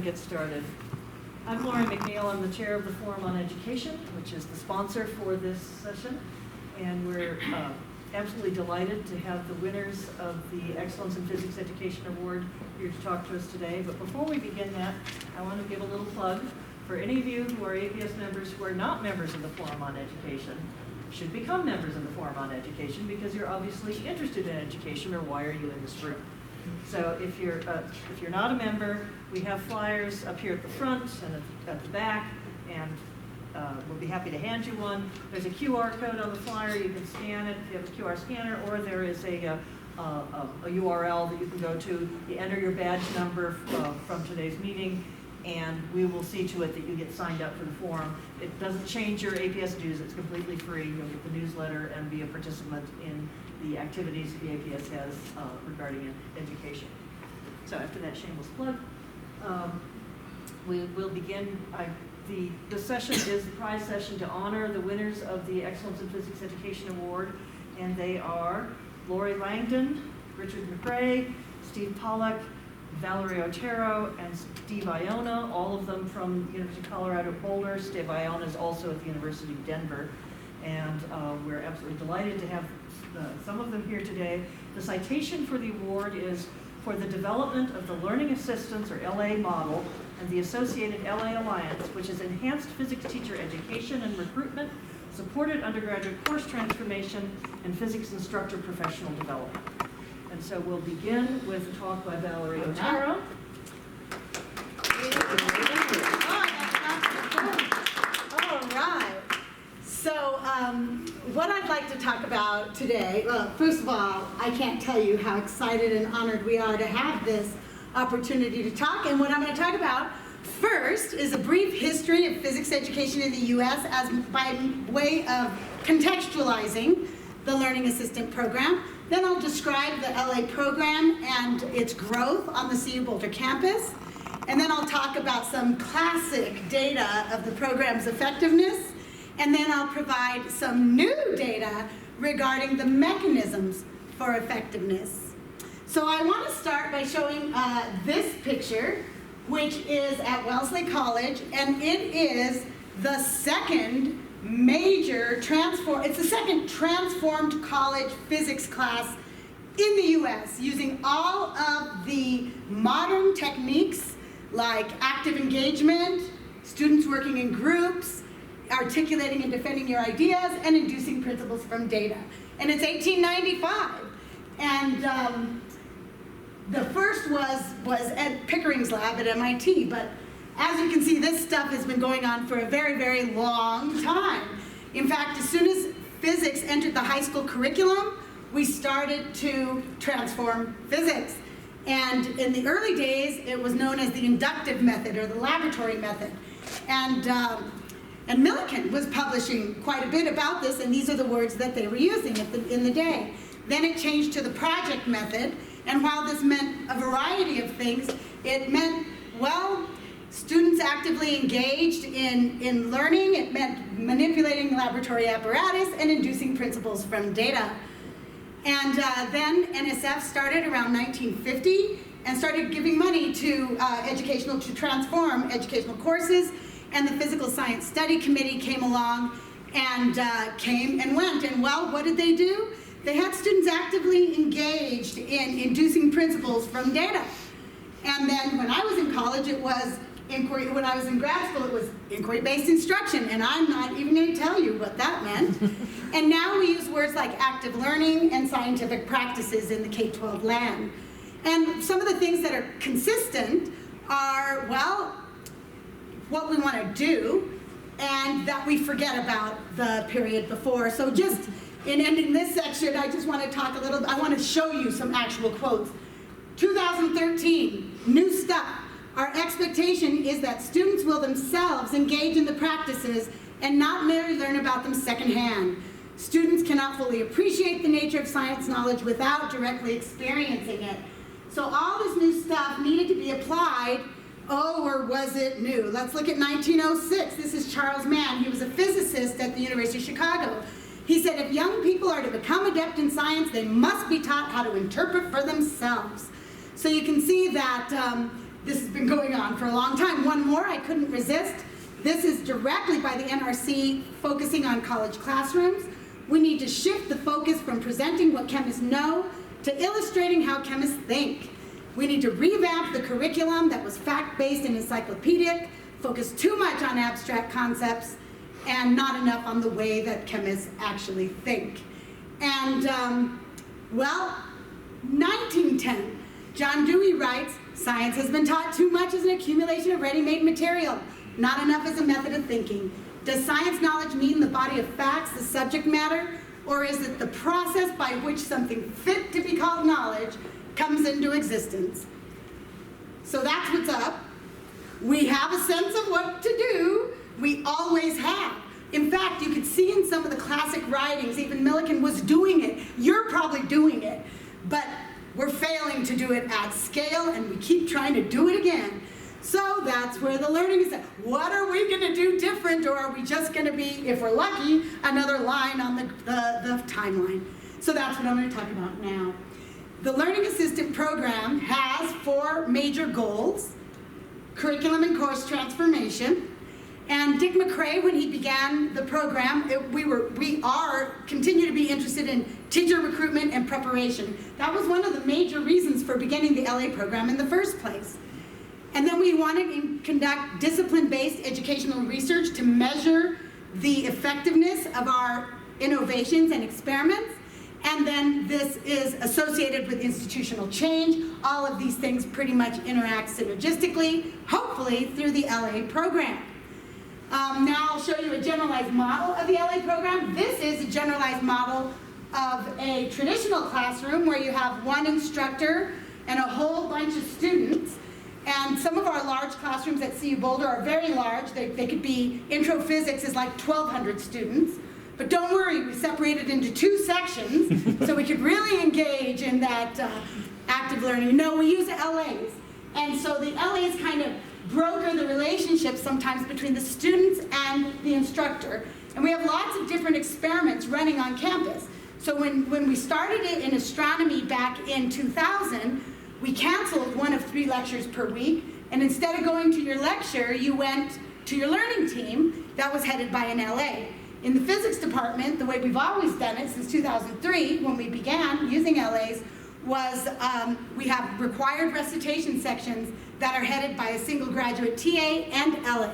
get started. I'm Laurie McNeil. I'm the chair of the Forum on Education, which is the sponsor for this session. And we're absolutely delighted to have the winners of the Excellence in Physics Education Award here to talk to us today. But before we begin that, I want to give a little plug for any of you who are APS members who are not members of the Forum on Education. Should become members of the Forum on Education because you're obviously interested in education, or why are you in this room? So if you're not a member, we have flyers up here at the front and at the back, and we'll be happy to hand you one. There's a QR code on the flyer. You can scan it if you have a QR scanner, or there is a URL that you can go to. You enter your badge number from today's meeting, and we will see to it that you get signed up for the forum. It doesn't change your APS dues. It's completely free. You'll get the newsletter and be a participant in the activities the APS has regarding education. So after that shameless plug, we will begin. The session is the prize session to honor the winners of the Excellence in Physics Education Award, and they are Lori Langdon, Richard McRae, Steve Pollack, Valerie Otero, and Steve Iona, all of them from University of Colorado Boulder. Steve Iona is also at the University of Denver, and we're absolutely delighted to have some of them here today. The citation for the award is for the development of the Learning Assistance, or LA, model and the associated LA Alliance, which has enhanced physics teacher education and recruitment, supported undergraduate course transformation, and physics instructor professional development. And so we'll begin with a talk by Valerie Otero. All right. So what I'd like to talk about today, well, first of all, I can't tell you how excited and honored we are to have this opportunity to talk. And what I'm going to talk about first is a brief history of physics education in the U.S. as by way of contextualizing the Learning Assistant Program. Then I'll describe the LA program and its growth on the CU Boulder campus. And then I'll talk about some classic data of the program's effectiveness. And then I'll provide some new data regarding the mechanisms for effectiveness. So I want to start by showing this picture, which is at Wellesley College, and it is the second major it's the second transformed college physics class in the U.S. using all of the modern techniques like active engagement, students working in groups, articulating and defending your ideas, and inducing principles from data. And it's 1895. And the first was Ed Pickering's lab at MIT, but as you can see, this stuff has been going on for a very, very long time. In fact, as soon as physics entered the high school curriculum, we started to transform physics. And in the early days, it was known as the inductive method, or the laboratory method. And Millikan was publishing quite a bit about this, and these are the words that they were using in the day. Then it changed to the project method, and while this meant a variety of things, it meant, well, students actively engaged in learning. It meant manipulating laboratory apparatus and inducing principles from data. And then NSF started around 1950 and started giving money to transform educational courses. And the Physical Science Study Committee came along and came and went. And well, what did they do? They had students actively engaged in inducing principles from data. And then when I was in college, it was inquiry. When I was in grad school, it was inquiry-based instruction, and I'm not even going to tell you what that meant. And now we use words like active learning and scientific practices in the K-12 land. And some of the things that are consistent are, well, what we want to do, and that we forget about the period before. So just in ending this section, I just want to talk a little, I want to show you some actual quotes. 2013, new stuff. Our expectation is that students will themselves engage in the practices and not merely learn about them secondhand. Students cannot fully appreciate the nature of science knowledge without directly experiencing it. So all this new stuff needed to be applied. Oh, or was it new? Let's look at 1906. This is Charles Mann. He was a physicist at the University of Chicago. He said, if young people are to become adept in science, they must be taught how to interpret for themselves. So you can see that this has been going on for a long time. One more I couldn't resist. This is directly by the NRC, focusing on college classrooms. We need to shift the focus from presenting what chemists know to illustrating how chemists think. We need to revamp the curriculum that was fact-based and encyclopedic, focus too much on abstract concepts, and not enough on the way that chemists actually think. And, well, 1910, John Dewey writes, "Science has been taught too much as an accumulation of ready-made material, not enough as a method of thinking. Does science knowledge mean the body of facts, the subject matter, or is it the process by which something fit to be called knowledge comes into existence?" So that's what's up. We have a sense of what to do. We always have. In fact, you could see in some of the classic writings, even Millikan was doing it. You're probably doing it. But we're failing to do it at scale, and we keep trying to do it again. So that's where the learning is at. What are we going to do different, or are we just going to be, if we're lucky, another line on the timeline? So that's what I'm going to talk about now. The Learning Assistant Program has 4 major goals: curriculum and course transformation. And Dick McCrae, when he began the program, we continue to be interested in teacher recruitment and preparation. That was one of the major reasons for beginning the LA program in the first place. And then we wanted to conduct discipline-based educational research to measure the effectiveness of our innovations and experiments. And then this is associated with institutional change. All of these things pretty much interact synergistically, hopefully through the LA program. Now I'll show you a generalized model of the LA program. This is a generalized model of a traditional classroom where you have one instructor and a whole bunch of students. And some of our large classrooms at CU Boulder are very large. They could be, intro physics is like 1,200 students. But don't worry, we separated into 2 sections so we could really engage in that active learning. No, we use LAs. And so the LAs kind of broker the relationship sometimes between the students and the instructor. And we have lots of different experiments running on campus. So when we started it in astronomy back in 2000, we canceled 1 of 3 lectures per week. And instead of going to your lecture, you went to your learning team that was headed by an LA. In the physics department, the way we've always done it since 2003, when we began using LAs, was we have required recitation sections that are headed by a single graduate TA and LA.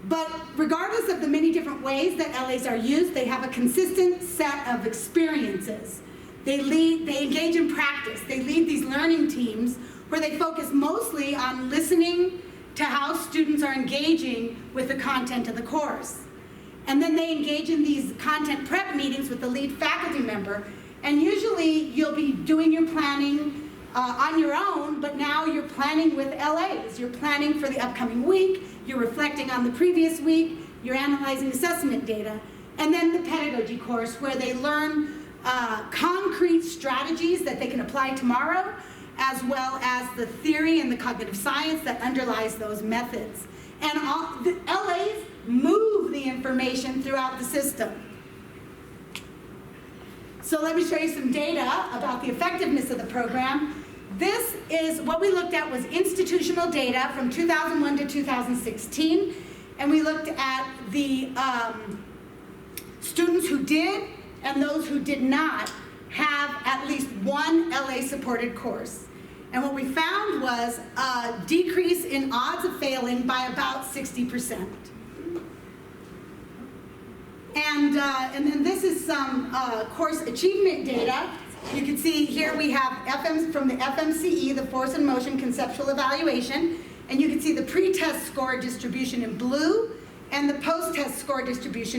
But regardless of the many different ways that LAs are used, they have a consistent set of experiences. They engage in practice. They lead these learning teams where they focus mostly on listening to how students are engaging with the content of the course. And then they engage in these content prep meetings with the lead faculty member. And usually you'll be doing your planning on your own, but now you're planning with LAs. You're planning for the upcoming week, you're reflecting on the previous week, you're analyzing assessment data. And then the pedagogy course, where they learn concrete strategies that they can apply tomorrow, as well as the theory and the cognitive science that underlies those methods. And the LAs move the information throughout the system. So let me show you some data about the effectiveness of the program. This is what we looked at was institutional data from 2001 to 2016, and we looked at the students who did and those who did not have at least one LA-supported course. And what we found was a decrease in odds of failing by about 60%. And then this is some course achievement data. You can see here we have from the FMCE, the Force and Motion Conceptual Evaluation, and you can see the pre-test score distribution in blue and the post-test score distribution